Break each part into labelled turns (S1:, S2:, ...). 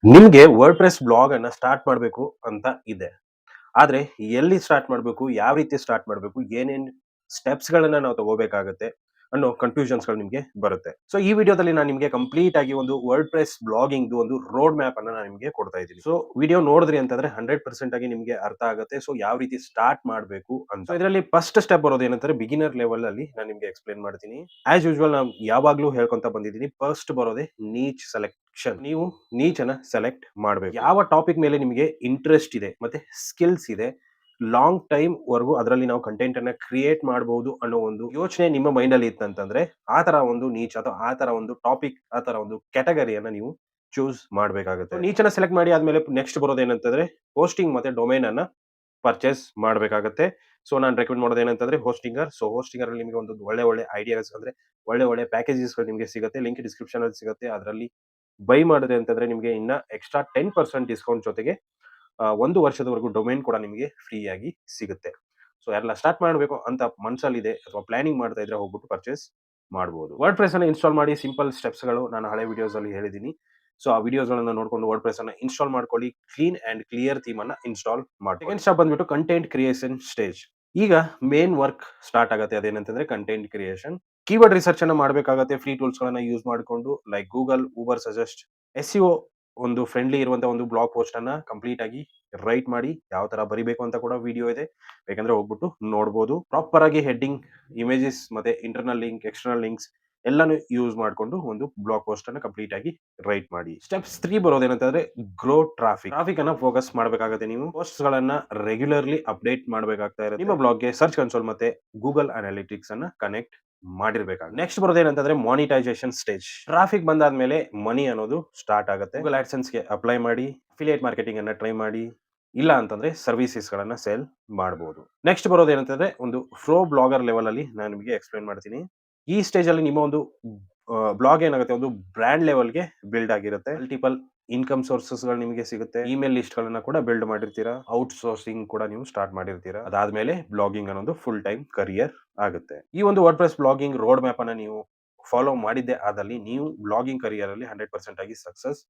S1: ನಿಮ್ಗೆ WordPress blog ಅನ್ನ start ಮಾಡ್ಬೇಕು ಅಂತ ಇದೆ. ಆದ್ರೆ ಎಲ್ಲಿ ಸ್ಟಾರ್ಟ್ ಮಾಡ್ಬೇಕು? ಯಾವ ರೀತಿ ಸ್ಟಾರ್ಟ್ ಮಾಡ್ಬೇಕು? ಏನೇನ್ ಸ್ಟೆಪ್ಸ್‌ಗಳನ್ನ ನಾವು ತಗೋಬೇಕಾಗತ್ತೆ? ಅನ್ನೋ ಕನ್‌ಫ್ಯೂಷನ್ಸ್‌ಗಳು ನಿಮ್ಗೆ ಬರುತ್ತೆ. ಸೊ ಈ ವಿಡಿಯೋದಲ್ಲಿ ನಾನು ನಿಮ್ಗೆ ಕಂಪ್ಲೀಟ್ ಆಗಿ ಒಂದು ವರ್ಡ್‌ಪ್ರೆಸ್ ಬ್ಲಾಗಿಂಗ್‌ದು ಒಂದು ರೋಡ್ ಮ್ಯಾಪ್ ಅನ್ನ ನಾನು ನಿಮ್ಗೆ ಕೊಡ್ತಾ ಇದ್ದೀನಿ. ಸೊ ವಿಡಿಯೋ ನೋಡಿದ್ರಿ ಅಂತಂದ್ರೆ 100% ಆಗಿ ನಿಮ್ಗೆ ಅರ್ಥ ಆಗುತ್ತೆ. ಸೊ ಯಾವ ರೀತಿ ಸ್ಟಾರ್ಟ್ ಮಾಡ್ಬೇಕು ಅಂತ. ಸೊ ಇದರಲ್ಲಿ ಫಸ್ಟ್ ಸ್ಟೆಪ್ ಬರೋದು ಏನಂದ್ರೆ ಬಿಗಿನರ್ ಲೆವೆಲ್ ಅಲ್ಲಿ ನಾನು ನಿಮ್ಗೆ ಎಕ್ಸ್‌ಪ್ಲೇನ್ ಮಾಡ್ತೀನಿ. ಆಸ್ ಯೂಶುವಲ್ ನಾನು ಯಾವಾಗ್ಲೂ ಹೇಳ್ಕೊಂತ ಬಂದಿದ್ದೀನಿ. ಫಸ್ಟ್ ಬರೋದೇ ನೀಚ್ ಸೆಲೆಕ್ಷನ್. ನೀವು ನೀಚ್ ಅನ್ನ ಸೆಲೆಕ್ಟ್ ಮಾಡ್ಬೇಕು. ಯಾವ ಟಾಪಿಕ್ ಮೇಲೆ ನಿಮಗೆ ಇಂಟ್ರೆಸ್ಟ್ ಇದೆ ಮತ್ತೆ ಸ್ಕಿಲ್ಸ್ ಇದೆ, ಲಾಂಗ್ ಟೈಮ್ ವರೆಗೂ ಅದರಲ್ಲಿ ನಾವು ಕಂಟೆಂಟ್ ಅನ್ನ ಕ್ರಿಯೇಟ್ ಮಾಡಬಹುದು ಅನ್ನೋ ಒಂದು ಯೋಚನೆ ನಿಮ್ಮ ಮೈಂಡ್ ಅಲ್ಲಿ ಇತ್ತಂತಂದ್ರೆ ಆ ತರ ಒಂದು ನೀಚ್ ಅಥವಾ ಆ ತರ ಒಂದು ಟಾಪಿಕ್, ಆ ತರ ಒಂದು ಕ್ಯಾಟಗರಿಯನ್ನ ನೀವು ಚೂಸ್ ಮಾಡಬೇಕಾಗುತ್ತೆ. ನೀಚನ್ನ ಸೆಲೆಕ್ಟ್ ಮಾಡಿ ಆದ್ಮೇಲೆ ನೆಕ್ಸ್ಟ್ ಬರೋದು ಏನಂತಂದ್ರೆ ಹೋಸ್ಟಿಂಗ್ ಮತ್ತೆ ಡೊಮೈನ್ ಅನ್ನ ಪರ್ಚೇಸ್ ಮಾಡಬೇಕಾಗುತ್ತೆ. ಸೊ ನಾನು ರೆಕಮೆಂಡ್ ಮಾಡೋದು ಏನಂತಂದ್ರೆ ಹೋಸ್ಟಿಂಗರ್. ಸೊ ಹೋಸ್ಟಿಂಗರ್ ಅಲ್ಲಿ ನಿಮಗೆ ಒಂದು ಒಳ್ಳೆ ಒಳ್ಳೆ ಐಡಿಯಾಸ್ ಅಂದ್ರೆ ಒಳ್ಳೆ ಒಳ್ಳೆ ಪ್ಯಾಕೇಜಸ್ ನಿಮಗೆ ಸಿಗುತ್ತೆ. ಲಿಂಕ್ ಡಿಸ್ಕ್ರಿಪ್ಷನ್ ಅಲ್ಲಿ ಸಿಗುತ್ತೆ. ಅದರಲ್ಲಿ ಬೈ ಮಾಡಿದ್ರೆ ಅಂತಂದ್ರೆ ನಿಮಗೆ ಇನ್ನ ಎಕ್ಸ್ಟ್ರಾ 10% ಡಿಸ್ಕೌಂಟ್ ಜೊತೆಗೆ 1 ವರ್ಷದವರೆಗೂ ಡೊಮೇನ್ ಕೂಡ ನಿಮಗೆ ಫ್ರೀ ಆಗಿ ಸಿಗುತ್ತೆ. ಸೊ ಯಾರೆಲ್ಲ ಸ್ಟಾರ್ಟ್ ಮಾಡಬೇಕು ಅಂತ ಮನಸ್ಸಲ್ಲಿದೆ ಅಥವಾ ಪ್ಲಾನಿಂಗ್ ಮಾಡ್ತಾ ಇದ್ರೆ ಹೋಗ್ಬಿಟ್ಟು ಪರ್ಚೇಸ್ ಮಾಡಬಹುದು. ವರ್ಡ್‌ಪ್ರೆಸ್ ಅನ್ನ ಇನ್‌ಸ್ಟಾಲ್ ಮಾಡಿ ಸಿಂಪಲ್ ಸ್ಟೆಪ್ಸ್‌ಗಳು ನಾನು ಹಳೆ ವಿಡಿಯೋಸ್ ಅಲ್ಲಿ ಹೇಳಿದ್ದೀನಿ. ಸೊ ಆ ವಿಡಿಯೋಸ್‌ಗಳನ್ನ ನೋಡ್ಕೊಂಡು ವರ್ಡ್‌ಪ್ರೆಸ್ ಅನ್ನ ಇನ್‌ಸ್ಟಾಲ್ ಮಾಡ್ಕೊಳ್ಳಿ. ಕ್ಲೀನ್ ಅಂಡ್ ಕ್ಲಿಯರ್ ಥೀಮ್ ಅನ್ನ ಇನ್‌ಸ್ಟಾಲ್ ಮಾಡ್ಕೊಳ್ಳಿ. ಸೆಕೆಂಡ್ ಸ್ಟೆಪ್ ಬಂದ್ಬಿಟ್ಟು ಕಂಟೆಂಟ್ ಕ್ರಿಯೇಷನ್ ಸ್ಟೇಜ್. ಈಗ ಮೇನ್ ವರ್ಕ್ ಸ್ಟಾರ್ಟ್ ಆಗುತ್ತೆ. ಅದೇನಂತಂದ್ರೆ ಕಂಟೆಂಟ್ ಕ್ರಿಯೇಷನ್. ಕೀವರ್ಡ್ ರಿಸರ್ಚ್ ಅನ್ನ ಮಾಡಬೇಕಾಗುತ್ತೆ. ಫ್ರೀ ಟೂಲ್ಸ್ ಗಳನ್ನ ಯೂಸ್ ಮಾಡಿಕೊಂಡು like Google, Uber suggest, SEO ಒಂದು ಫ್ರೆಂಡ್ಲಿ ಇರುವಂತ ಒಂದು ಬ್ಲಾಗ್ ಪೋಸ್ಟ್ ಅನ್ನ ಕಂಪ್ಲೀಟ್ ಆಗಿ ರೈಟ್ ಮಾಡಿ ಯಾವ ತರ ಬರಿಬೇಕು ಅಂತ ಕೂಡ ವಿಡಿಯೋ ಇದೆ. ಬೇಕಂದ್ರೆ ಹೋಗ್ಬಿಟ್ಟು ನೋಡ್ಬೋದು. ಪ್ರಾಪರ್ ಆಗಿ ಹೆಡ್ಡಿಂಗ್, ಇಮೇಜಸ್ ಮತ್ತೆ ಇಂಟರ್ನಲ್ ಲಿಂಕ್, ಎಕ್ಸ್ಟರ್ನಲ್ ಲಿಂಕ್ಸ್ ಎಲ್ಲಾನು ಯೂಸ್ ಮಾಡ್ಕೊಂಡು ಒಂದು ಬ್ಲಾಗ್ ಪೋಸ್ಟ್ ಅನ್ನ ಕಂಪ್ಲೀಟ್ ಆಗಿ ರೈಟ್ ಮಾಡಿ. ಸ್ಟೆಪ್ಸ್ 3 ಬರೋದೇನಂತಂದ್ರೆ ಗ್ರೋ ಟ್ರಾಫಿಕ್. ಟ್ರಾಫಿಕ್ ಅನ್ನ ಫೋಕಸ್ ಮಾಡಬೇಕಾಗುತ್ತೆ. ನೀವು ಪೋಸ್ಟ್ಸ್ ಗಳನ್ನ ರೆಗ್ಯುಲರ್ಲಿ ಅಪ್ಡೇಟ್ ಮಾಡಬೇಕಾಗ್ತಾ ಇರುತ್ತೆ. ನಿಮ್ಮ ಬ್ಲಾಗ್ಗೆ ಸರ್ಚ್ ಕನ್ಸೋಲ್ ಮತ್ತೆ ಗೂಗಲ್ ಅನಾಲಿಟಿಕ್ಸ್ ಅನ್ನ ಕನೆಕ್ಟ್ ಮಾಡಿರ್ಬೇಕಾಗುತ್ತೆ. ನೆಕ್ಸ್ಟ್ ಬರೋದೇನಂತಂದ್ರೆ ಮಾನಿಟೈಸೇಷನ್ ಸ್ಟೇಜ್. ಟ್ರಾಫಿಕ್ ಬಂದಾದ್ಮೇಲೆ ಮನಿ ಅನ್ನೋದು ಸ್ಟಾರ್ಟ್ ಆಗುತ್ತೆ. ಗೂಗಲ್ ಆಡ್ಸೆನ್ಸ್ ಗೆ ಅಪ್ಲೈ ಮಾಡಿ, ಅಫಿಲಿಯೇಟ್ ಮಾರ್ಕೆಟಿಂಗ್ ಅನ್ನ ಟ್ರೈ ಮಾಡಿ. ಇಲ್ಲ ಅಂತಂದ್ರೆ ಸರ್ವಿಸಸ್ ಗಳನ್ನ ಸೇಲ್ ಮಾಡಬಹುದು. ನೆಕ್ಸ್ಟ್ ಬರೋದೇನಂತಂದ್ರೆ ಒಂದು ಫ್ಲೋ ಬ್ಲಾಗರ್ ಲೆವೆಲ್ ಅಲ್ಲಿ ನಾನು ನಿಮಗೆ ಎಕ್ಸ್‌ಪ್ಲೇನ್ ಮಾಡ್ತೀನಿ. ಈ ಸ್ಟೇಜ್ ಅಲ್ಲಿ ನಿಮ್ಮ ಒಂದು ಬ್ಲಾಗ್ ಏನಾಗುತ್ತೆ ಒಂದು ಬ್ರಾಂಡ್ ಲೆವೆಲ್‌ಗೆ ಬಿಲ್ಡ್ ಆಗಿರುತ್ತೆ. ಮಲ್ಟಿಪಲ್ ಇನ್ಕಮ್ ಸೋರ್ಸಸ್‌ಗಳು ನಿಮಗೆ ಸಿಗುತ್ತೆ. ಇಮೇಲ್ ಲಿಸ್ಟ್‌ಗಳನ್ನ ಕೂಡ ಬಿಲ್ಡ್ ಮಾಡಿರ್ತೀರಾ. ಔಟ್‌ಸೋರ್ಸಿಂಗ್ ಕೂಡ ನೀವು ಸ್ಟಾರ್ಟ್ ಮಾಡಿರ್ತೀರಾ. ಅದಾದ್ಮೇಲೆ ಬ್ಲಾಗಿಂಗ್ ಅನ್ನೋದು ಫುಲ್ ಟೈಮ್ ಕರಿಯರ್ ಆಗುತ್ತೆ. ಈ ಒಂದು ವರ್ಡ್‌ಪ್ರೆಸ್ ಬ್ಲಾಗಿಂಗ್ ರೋಡ್ ಮ್ಯಾಪ್ ಅನ್ನ ನೀವು ಫಾಲೋ ಮಾಡಿದ್ದೆ ಆದಲ್ಲಿ ನೀವು ಬ್ಲಾಗಿಂಗ್ ಕರಿಯರ್ ಅಲ್ಲಿ 100% ಆಗಿ ಸಕ್ಸಸ್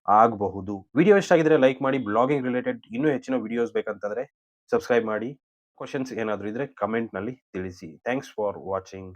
S1: ಆಗಬಹುದು. ವಿಡಿಯೋ ಇಷ್ಟ ಆಗಿದ್ರೆ ಲೈಕ್ ಮಾಡಿ. ಬ್ಲಾಗಿಂಗ್ ರಿಲೇಟೆಡ್ ಇನ್ನೂ ಹೆಚ್ಚಿನ ವಿಡಿಯೋಸ್ ಬೇಕಂತಂದ್ರೆ ಸಬ್ಸ್ಕ್ರೈಬ್ ಮಾಡಿ. ಕ್ವೆಷನ್ಸ್ ಏನಾದ್ರು ಇದ್ರೆ ಕಮೆಂಟ್ ನಲ್ಲಿ ತಿಳಿಸಿ. Thanks for watching.